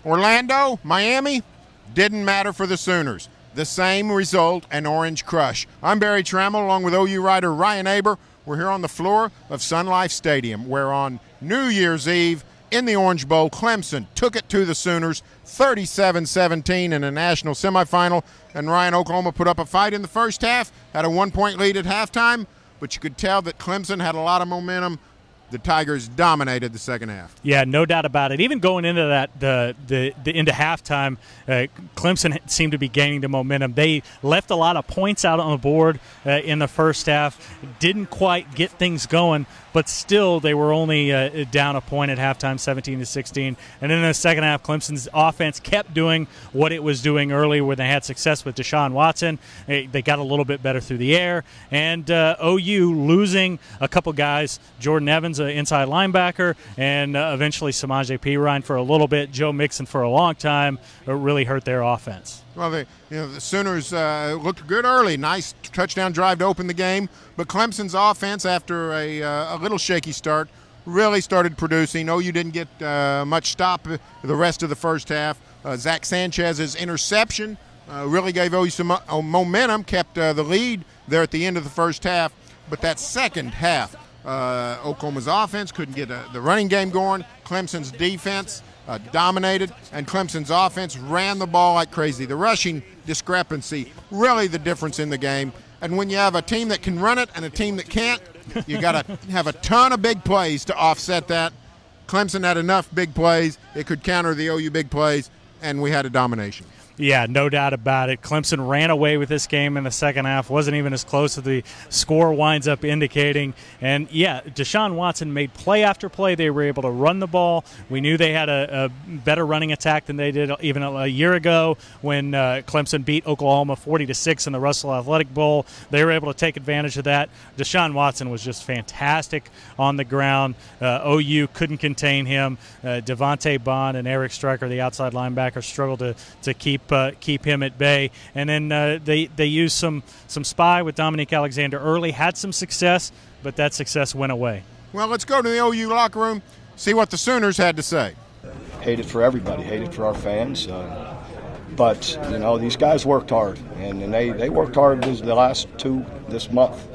Orlando, Miami, didn't matter for the Sooners. The same result, an orange crush. I'm Barry Tramel along with OU writer Ryan Aber. We're here on the floor of Sun Life Stadium, where on New Year's Eve in the Orange Bowl, Clemson took it to the Sooners 37-17 in a national semifinal. And Ryan, Oklahoma put up a fight in the first half, had a 1-point lead at halftime, but you could tell that Clemson had a lot of momentum. The Tigers dominated the second half. Yeah, no doubt about it. Even going into that, into halftime, Clemson seemed to be gaining the momentum. They left a lot of points out on the board in the first half. Didn't quite get things going, but still they were only down a point at halftime, 17-16. And in the second half, Clemson's offense kept doing what it was doing early, where they had success with Deshaun Watson. They got a little bit better through the air, and OU losing a couple guys, Jordan Evans, inside linebacker, and eventually Samaje Perine for a little bit, Joe Mixon for a long time, really hurt their offense. Well, the Sooners looked good early. Nice touchdown drive to open the game. But Clemson's offense, after a little shaky start, really started producing. OU didn't get much stop the rest of the first half. Zach Sanchez's interception really gave OU some momentum, kept the lead there at the end of the first half. But that second half, Oklahoma's offense couldn't get the running game going. Clemson's defense dominated, and Clemson's offense ran the ball like crazy. The rushing discrepancy, really the difference in the game. And when you have a team that can run it and a team that can't, you got to have a ton of big plays to offset that. Clemson had enough big plays. It could counter the OU big plays, and we had a domination. Yeah, no doubt about it. Clemson ran away with this game in the second half. Wasn't even as close as the score winds up indicating. And, yeah, Deshaun Watson made play after play. They were able to run the ball. We knew they had a better running attack than they did even a year ago when Clemson beat Oklahoma 40-6 in the Russell Athletic Bowl. They were able to take advantage of that. Deshaun Watson was just fantastic on the ground. OU couldn't contain him. Devontae Bond and Eric Stryker, the outside linebacker, struggled to keep him at bay. And then they used some spy with Dominique Alexander early, had some success, but that success went away. Well, let's go to the OU locker room, see what the Sooners had to say. Hated for everybody, hated for our fans. But, these guys worked hard, and they worked hard the last two this month.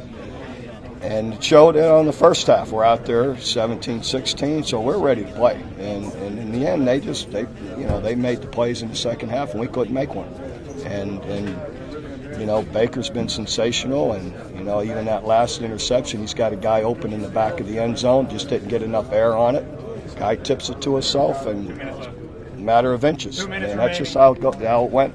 And it showed on the first half. We're out there 17-16, so we're ready to play. And in the end, they made the plays in the second half, and we couldn't make one. And Baker's been sensational, and even that last interception, he's got a guy open in the back of the end zone, just didn't get enough air on it. Guy tips it to himself, and it's a matter of inches. And that's just how it went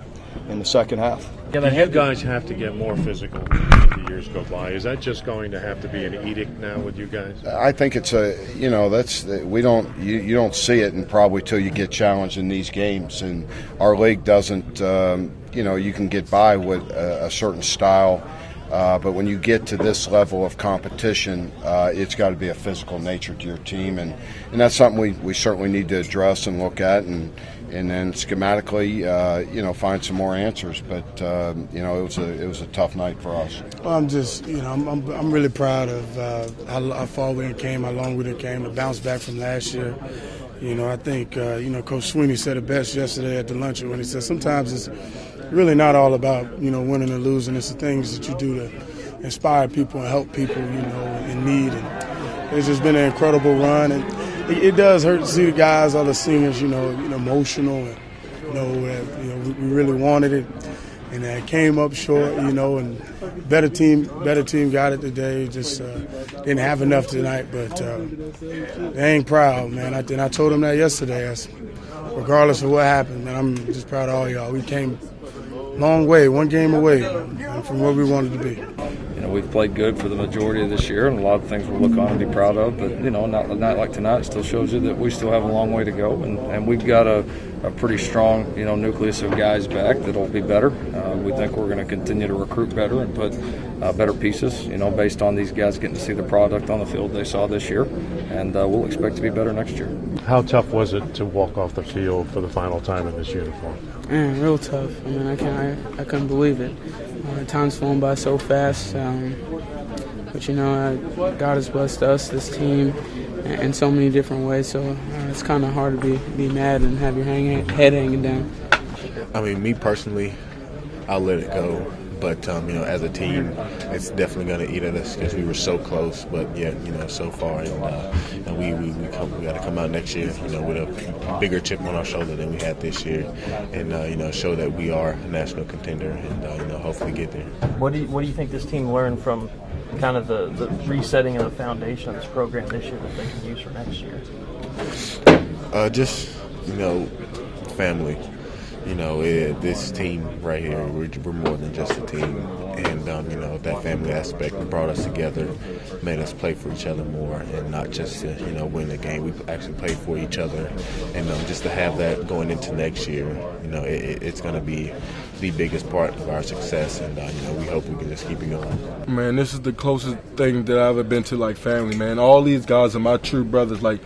in the second half. Yeah, the head guys have to get more physical as the years go by. Is that just going to have to be an edict now with you guys? I think it's you don't see it, and probably till you get challenged in these games. And our league doesn't, you can get by with a certain style, but when you get to this level of competition, it's got to be a physical nature to your team, and that's something we certainly need to address and look at, and then schematically, find some more answers. But it was a tough night for us. Well, I'm just, I'm really proud of how far we came, how long we came, to bounce back from last year. I think Coach Sweeney said it best yesterday at the luncheon when he said sometimes it's really not all about winning or losing. It's the things that you do to inspire people and help people in need. And it's just been an incredible run, and it does hurt to see the guys, all the seniors, emotional, and we really wanted it, and it came up short, and better team got it today. Just didn't have enough tonight, but they ain't proud, man. I told them that yesterday. Regardless of what happened, man, I'm just proud of all y'all. We came a long way, one game away from where we wanted to be. We've played good for the majority of this year, and a lot of things we'll look on and be proud of. But, a night like tonight still shows you that we still have a long way to go. And we've got a pretty strong, nucleus of guys back that'll be better. We think we're going to continue to recruit better and put better pieces, based on these guys getting to see the product on the field they saw this year. And we'll expect to be better next year. How tough was it to walk off the field for the final time in this uniform? Man, real tough. I couldn't believe it. Time's flown by so fast. But God has blessed us, this team, in so many different ways. So it's kind of hard to be mad and have your head hanging down. I mean, me personally, I'll let it go. But, as a team, it's definitely going to eat at us because we were so close, but yet, so far. And we got to come out next year, with a bigger chip on our shoulder than we had this year and, show that we are a national contender and, hopefully get there. What do you think this team learned from kind of the resetting of the foundation of this program this year that they can use for next year? Family. This team right here, we're more than just a team. And, that family aspect brought us together, made us play for each other more and not just to, win the game. We actually play for each other. And just to have that going into next year, it's going to be the biggest part of our success. And, we hope we can just keep it going. Man, this is the closest thing that I've ever been to, like, family, man. All these guys are my true brothers. Like,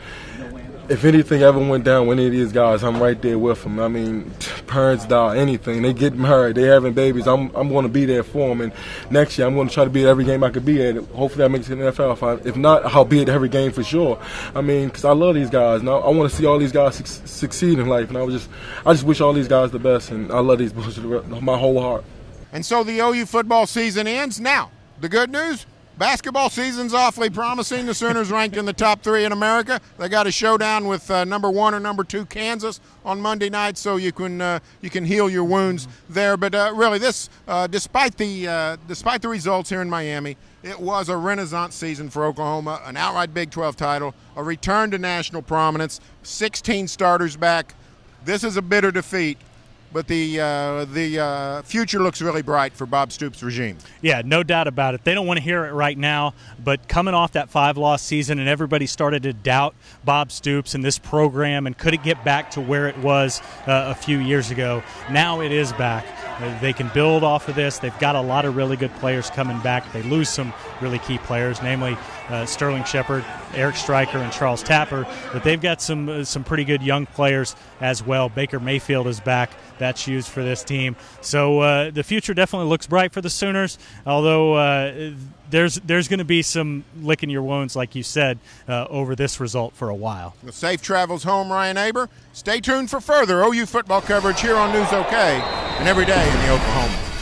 if anything ever went down with any of these guys, I'm right there with them. I mean, parents die, anything. They get married, they having babies. I'm going to be there for them. And next year, I'm going to try to be at every game I could be at. Hopefully, I make it to the NFL. If not, I'll be at every game for sure. I mean, because I love these guys. And I want to see all these guys succeed in life. And I just wish all these guys the best. And I love these boys with my whole heart. And so the OU football season ends. Now, the good news. Basketball season's awfully promising. The Sooners ranked in the top 3 in America. They got a showdown with number 1 or number 2 Kansas on Monday night, so you can heal your wounds there. But really, this despite the results here in Miami, it was a renaissance season for Oklahoma. An outright Big 12 title, a return to national prominence, 16 starters back. This is a bitter defeat. But the future looks really bright for Bob Stoops' regime. Yeah, no doubt about it. They don't want to hear it right now, but coming off that 5-loss season and everybody started to doubt Bob Stoops and this program and could it get back to where it was a few years ago, now it is back. They can build off of this. They've got a lot of really good players coming back. They lose some really key players, namely Sterling Shepard, Eric Stryker, and Charles Tapper, but they've got some pretty good young players as well. Baker Mayfield is back. That's used for this team. So the future definitely looks bright for the Sooners, although there's going to be some licking your wounds, like you said, over this result for a while. Well, safe travels home, Ryan Aber. Stay tuned for further OU football coverage here on News OK and every day in the Oklahoma.